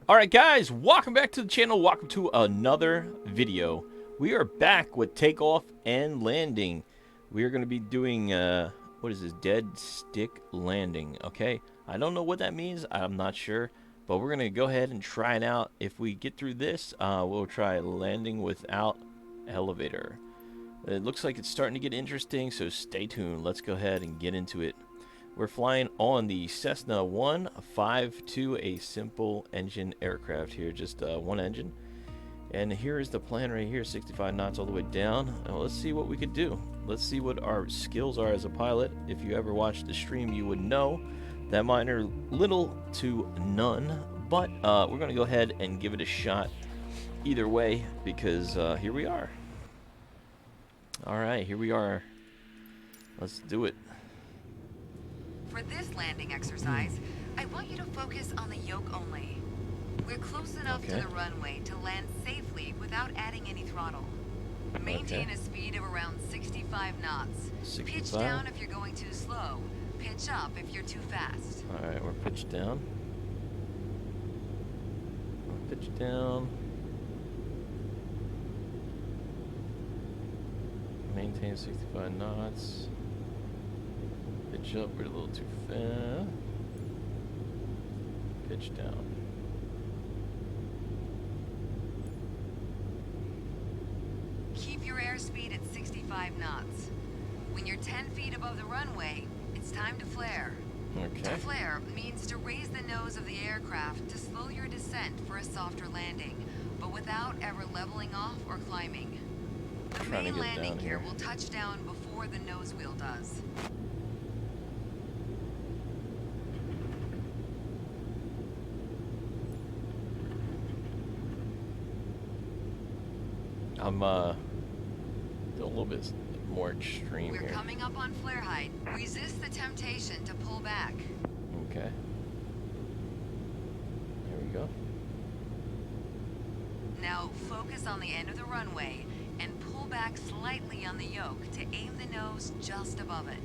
Alright guys, welcome back to the channel, welcome to another video. We are back with takeoff and landing. We are going to be doing, what is this, dead stick landing, okay? I don't know what that means, I'm not sure, but we're going to go ahead and try it out. If we get through this, we'll try landing without elevator. It looks like it's starting to get interesting, so stay tuned. Let's go ahead and get into it. We're flying on the Cessna 152, a simple engine aircraft here, just one engine. And here is the plan right here, 65 knots all the way down. Now let's see what we could do. Let's see what our skills are as a pilot. If you ever watched the stream, you would know that mine are little to none. But we're going to go ahead and give it a shot either way, because here we are. Alright, here we are. Let's do it. For this landing exercise, I want you to focus on the yoke only. We're close enough to the runway to land safely without adding any throttle. Maintain a speed of around 65 knots. 65? Pitch down if you're going too slow. Pitch up if you're too fast. Alright, we're pitched down. Pitch down. Maintain 65 knots. Pitch up, we're a little too fast. Pitch down. Keep your airspeed at 65 knots. When you're 10 feet above the runway, it's time to flare. Okay. To flare means to raise the nose of the aircraft to slow your descent for a softer landing, but without ever leveling off or climbing. The main landing gear will touch down before the nose wheel does. I'm doing a little bit more extreme We're here. coming up on flare height. Resist the temptation to pull back. Okay. There we go. Now focus on the end of the runway and pull back slightly on the yoke to aim the nose just above it.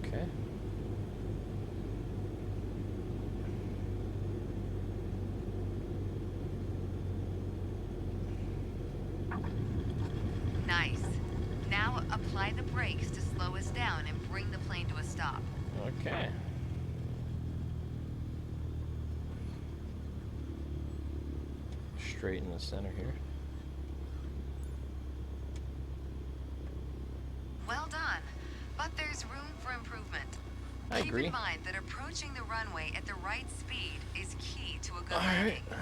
Okay. Nice. Now apply the brakes to slow us down and bring the plane to a stop. Okay. Straight in the center here. Well done, but there's room for improvement. I agree. Keep in mind that approaching the runway at the right speed is key to a good All landing. right.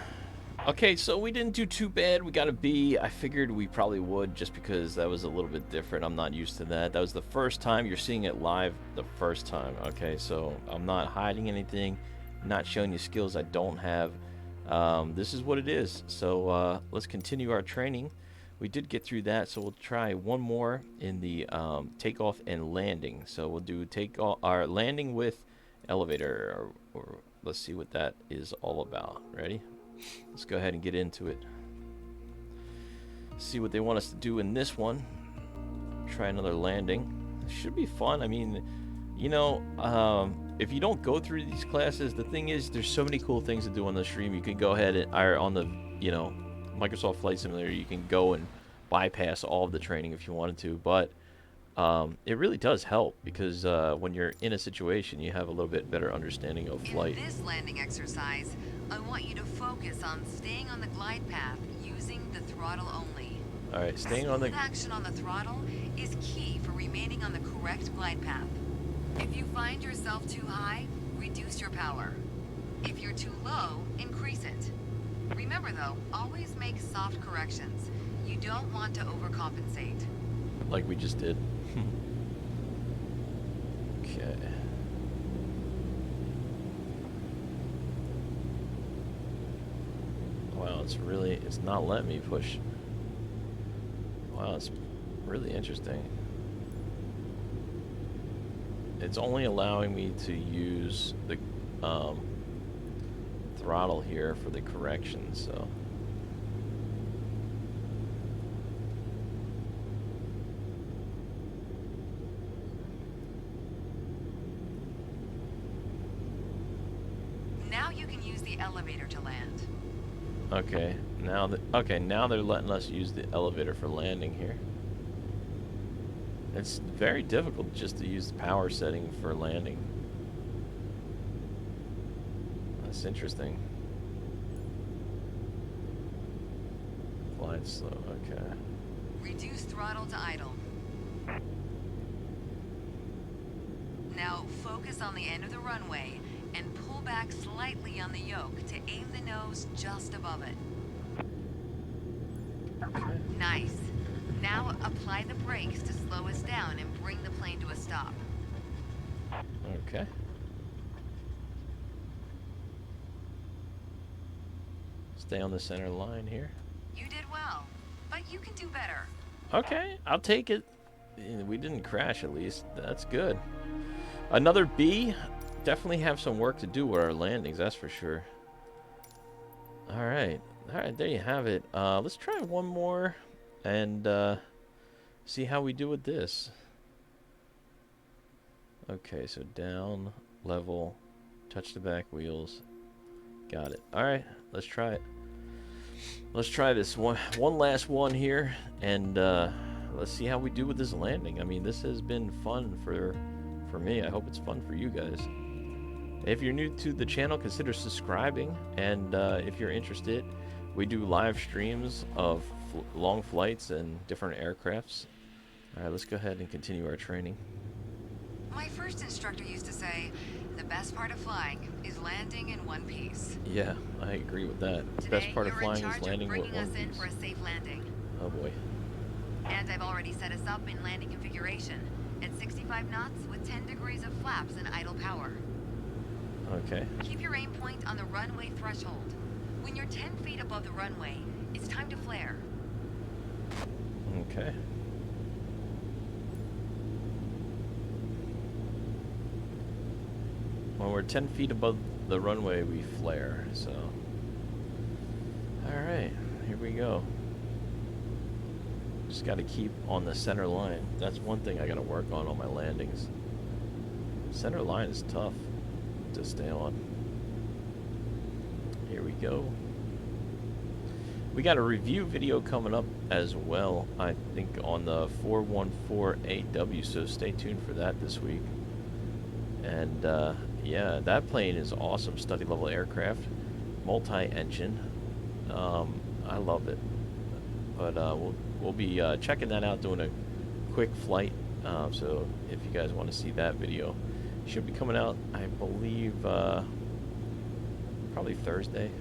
Okay, so we didn't do too bad. We got a B. I figured we probably would, just because that was a little bit different. I'm not used to that. That was the first time you're seeing it live, the first time. Okay, so I'm not hiding anything, not showing you skills I don't have. This is what it is. So let's continue our training. We did get through that, so we'll try one more in the takeoff and landing. So we'll do our landing with elevator, or let's see what that is all about. Ready? Let's go ahead and get into it. See what they want us to do in this one. Try another landing. Should be fun. I mean, you know, if you don't go through these classes, the thing is, there's so many cool things to do on the stream. You can go ahead and, or on the, you know, Microsoft Flight Simulator, you can go and bypass all of the training if you wanted to, but it really does help, because when you're in a situation, you have a little bit better understanding of flight. In this landing exercise, I want you to focus on staying on the glide path using the throttle only. Alright, staying on the... Smooth action on the throttle is key for remaining on the correct glide path. If you find yourself too high, reduce your power. If you're too low, increase it. Remember though, always make soft corrections. You don't want to overcompensate. Like we just did. Okay. Wow, it's not letting me push. Wow, it's really interesting. It's only allowing me to use the throttle here for the corrections, so. can use the elevator to land. Okay, now they're letting us use the elevator for landing here. It's very difficult just to use the power setting for landing. That's interesting. Glide slow, okay. Reduce throttle to idle. Now focus on the end of the runway and pull back slightly on the yoke to aim the nose just above it. Okay. Nice. Now apply the brakes to slow us down and bring the plane to a stop. Okay. Stay on the center line here. You did well, but you can do better. Okay, I'll take it. We didn't crash at least. That's good. Another B. Definitely have some work to do with our landings, that's for sure. Alright. Alright, there you have it. Let's try one more and see how we do with this. Okay, so down, level, touch the back wheels. Got it. Alright, let's try it. Let's try this one last one here, and let's see how we do with this landing. I mean, this has been fun for me. I hope it's fun for you guys. If you're new to the channel, consider subscribing, and if you're interested, we do live streams of long flights and different aircrafts. Alright, let's go ahead and continue our training. My first instructor used to say, the best part of flying is landing in one piece. Yeah, I agree with that. The Today, best part of you're flying in is charge landing of with bringing us one in piece. for a safe landing. Oh boy. And I've already set us up in landing configuration at 65 knots with 10 degrees of flaps and idle power. Okay. Keep your aim point on the runway threshold. When you're 10 feet above the runway, it's time to flare. Okay. When we're 10 feet above the runway, we flare, so. Alright, here we go. Just gotta keep on the center line. That's one thing I gotta work on my landings. Center line is tough to stay on. Here we go. We got a review video coming up as well, I think on the 414AW, so stay tuned for that this week. And yeah, that plane is awesome. Study level aircraft, multi-engine. I love it. But we'll be checking that out, doing a quick flight. So if you guys want to see that video, it should be coming out, I believe, probably Thursday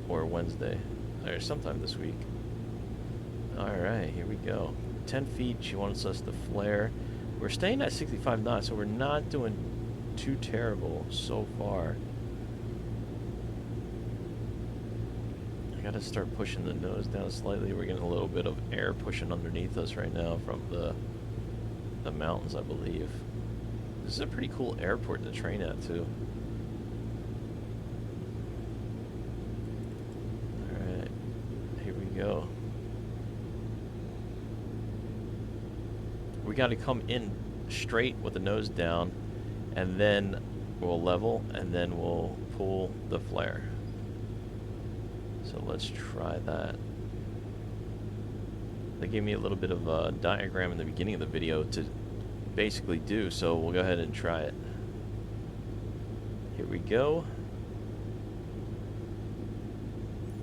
or Wednesday, or sometime this week. All right, here we go. 10 feet. She wants us to flare. We're staying at 65 knots, so we're not doing too terrible so far. I gotta start pushing the nose down slightly. We're getting a little bit of air pushing underneath us right now from the mountains, I believe. This is a pretty cool airport to train at, too. Alright, here we go. We got to come in straight with the nose down, and then we'll level, and then we'll pull the flare. So let's try that. They gave me a little bit of a diagram in the beginning of the video to basically do, so we'll go ahead and try it. Here we go.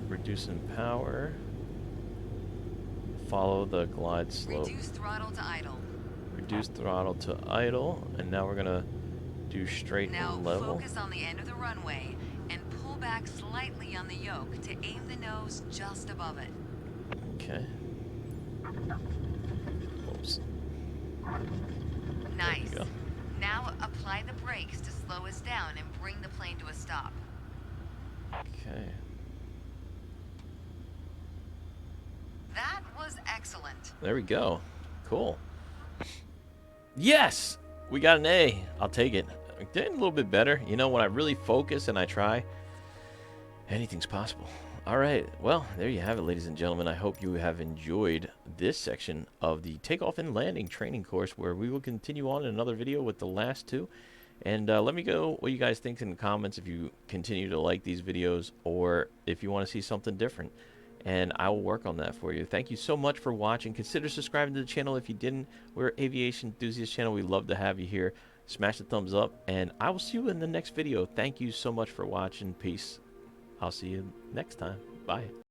Reducing power. Follow the glide slope. Reduce throttle to idle. Reduce throttle to idle, and now we're gonna do straight Now and level. focus on the end of the runway and pull back slightly on the yoke to aim the nose just above it. Okay. Oops. Nice. There we go. Now apply the brakes to slow us down and bring the plane to a stop. Okay. That was excellent. There we go. Cool. Yes! We got an A. I'll take it. Did a little bit better. You know, when I really focus and I try, anything's possible. All right. Well, there you have it, ladies and gentlemen. I hope you have enjoyed this section of the takeoff and landing training course, where we will continue on in another video with the last two. And let me know what you guys think in the comments if you continue to like these videos or if you want to see something different. And I will work on that for you. Thank you so much for watching. Consider subscribing to the channel if you didn't. We're Aviation Enthusiast channel. We love to have you here. Smash the thumbs up, and I will see you in the next video. Thank you so much for watching. Peace. I'll see you next time. Bye.